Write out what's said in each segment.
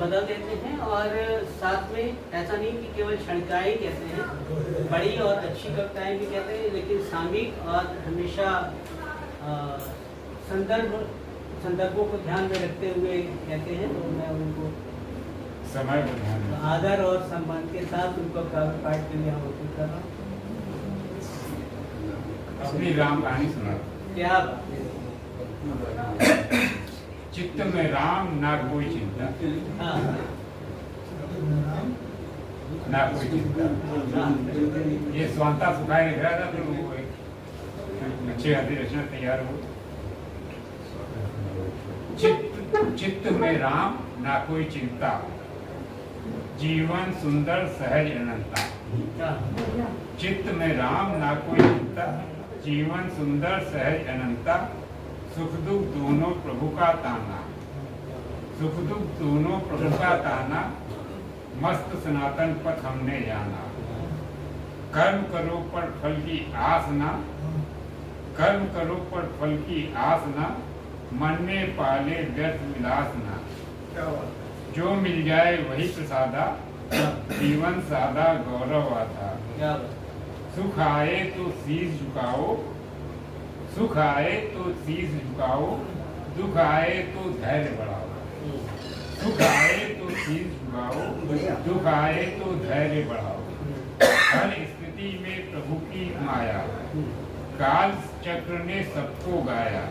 बदल देते हैं। और साथ में ऐसा नहीं कि केवल क्षणिकाएँ कहते हैं, बड़ी और अच्छी कविताएँ भी कहते हैं, लेकिन सामयिक और हमेशा संदर्भों को ध्यान में रखते हुए कहते हैं। तो मैं उनको समय को ध्यान में आदर और सम्मान के साथ उनको काव्य पाठ के लिए आमंत्रित कर रहा हूँ। अपनी राम कहानी सुना। क्या बात है। चित्त में राम ना कोई चिंता, हाँ, ना कोई चिंता। ये स्वांता सुखाए लिख रहा था, फिर वो एक अच्छे आदि रचना तैयार हो। चित्त में राम ना कोई चिंता, जीवन सुंदर सहज अनंता। चित्त में राम ना कोई चिंता, जीवन सुंदर सहज अनंता। सुख दुख दोनों प्रभु का ताना, सुख दुख दोनों प्रभु का ताना। मस्त सनातन पथ हमने जाना, कर्म करो पर फल की आस ना, कर्म करो पर फल की आस ना। मन में पाले व्यर्थ विलास ना, जो मिल जाए वही प्रसादा। जीवन सादा गौरव आता। सुख आए तो शीश झुकाओ, सुख आए तो शीश झुकाओ। दुख आए तो धैर्य बढ़ाओ, सुख आए तो शीश झुकाओ। दुख आए तो धैर्य बढ़ाओ। हर स्थिति में प्रभु की माया, काल चक्र ने सबको गाया।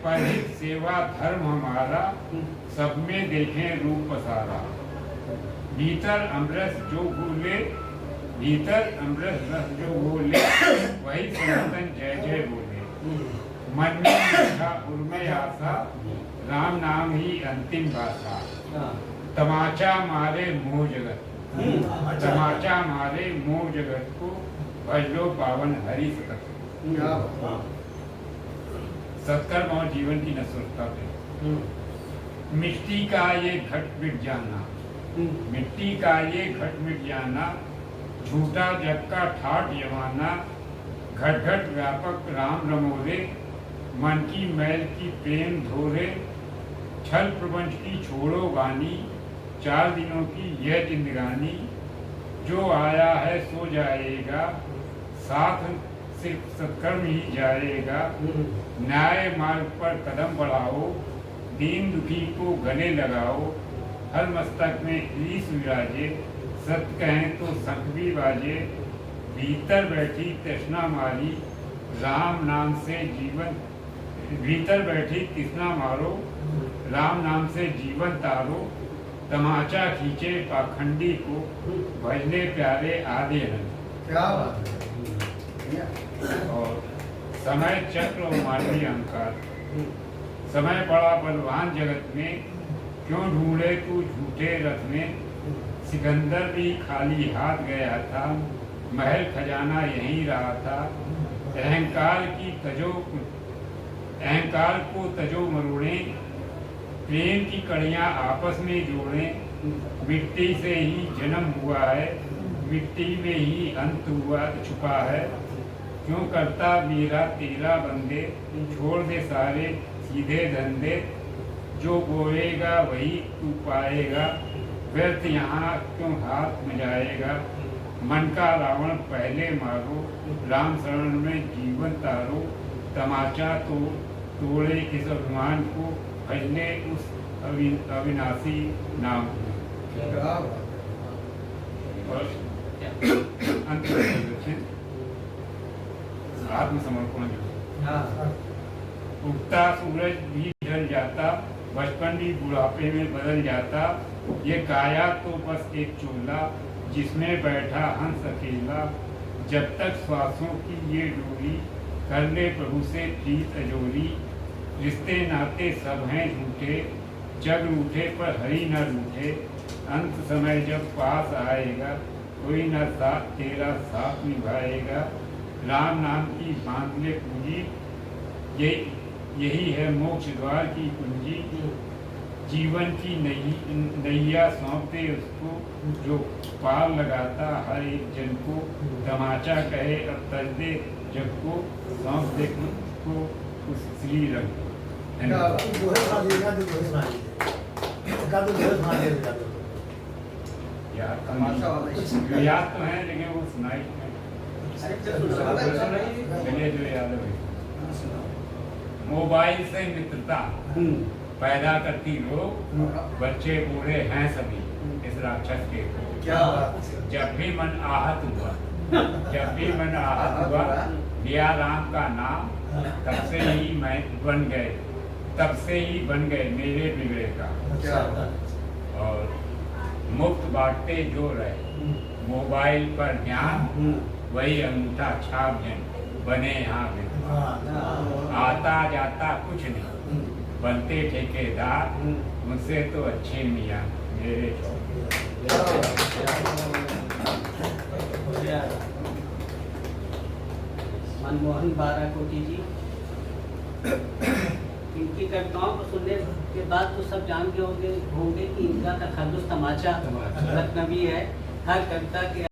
परहित सेवा धर्म हमारा, सब में देखें रूप पसारा। भीतर अमृत जो घोले, भीतर अमृत रस जो घोले, वही सनातन जय जय बोले। मन में मीठा उर्मे आशा, राम नाम ही अंतिम भाषा। तमाचा मारे मोह जगत, तमाचा मारे मोह जगत को। भज लो पावन हरि सतत। सत्कर्म और जीवन की नश्वरता पे। मिट्टी का ये घट मिट जाना, मिट्टी का ये घट मिट जाना। झूठा जग का ठाठ जमाना, घट घट व्यापक राम रमोरे। मन की मैल की प्रेम धोरे, छल प्रपंच की छोड़ो वाणी। 4 दिनों की यह जिंदगानी, जो आया है सो जाएगा। साथ सिर्फ सत्कर्म ही जाएगा। न्याय मार्ग पर कदम बढ़ाओ, दीन दुखी को गले लगाओ। हर मस्तक में ईश विराजे, सत्य कहें तो शंख भी बाजे। भीतर बैठी तृष्णा मारी, राम नाम से जीवन। भीतर बैठी तृष्णा मारो, राम नाम से जीवन तारो। तमाचा खींचे पाखंडी को, भजने प्यारे आदि अनंत। क्या बात है। और समय चक्र और मानवीय अहंकार। समय बड़ा बलवान जगत में, क्यों ढूंढे तू झूठे रथ में। सिकंदर भी खाली हाथ गया था, महल खजाना यहीं रहा था। अहंकार को तजो मरोड़े, प्रेम की कड़ियां आपस में जोड़े। मिट्टी से ही जन्म हुआ है, मिट्टी में ही अंत हुआ छुपा है। क्यों करता मेरा तेरा बंदे, छोड़ दे सारे सीधे धंधे। जो बोएगा वही तू पाएगा, व्यर्थ यहाँ क्यों हाथ में जाएगा। मन का रावण पहले मारो, राम शरण में जीवन तारो। तमाचा तो तोड़े इस अभिमान को, भजने उस अविनाशी नाम को। और अंत में आत्मसमर्पण। उगता सूरज भी ढल जाता, बचपन भी बुढ़ापे में बदल जाता। ये काया तो बस एक चोला, जिसमें बैठा हंस अकेला। जब तक श्वासों की ये डोरी, कर ले प्रभु से प्रीत अजोरी। रिश्ते नाते सब हैं झूठे, जग रूठे पर हरि न रूठे। अंत समय जब पास आएगा, कोई न साथ तेरा साथ निभाएगा। राम नाम की बांध ले पूंजी, यही है मोक्ष द्वार की कुंजी। जीवन की नैया सौंप दे उसको, जो पार लगाता हर एक जन को। तमाचा कहे अब तज दे जग को, सौंप दे को उस श्री रंग को। का तो बहुत मार दिया जाता याद तो तमाशा वाला नहीं- याद तो है लेकिन वो सुनाई नहीं। अरे तो सुनाइए। चलिए जो याद है मोबाइल से मित्रता पैदा करती लोग बच्चे बूढ़े हैं सभी इस राक्षस के को। क्या बात है। जब भी मन आहत हुआ जब भी मन आहत हुआ लिया राम का नाम तब से ही मैं बन गए तब से ही बन गए मेरे बिगड़े का। क्या बात। और मुफ्त बांटते जो रहे मोबाइल पर ध्यान वही अंगूठा छाप जन बने यहाँ विद्वान। आता जाता कुछ नहीं बनते ठेकेदार मुझसे तो अच्छे मियाँ मेरे मनमोहन बाराकोटी जी, इनकी कविताओं को सुनने के बाद तो सब जान गए होंगे कि इनका तखल्लुस तमाचा लखनवी है। हर कविता के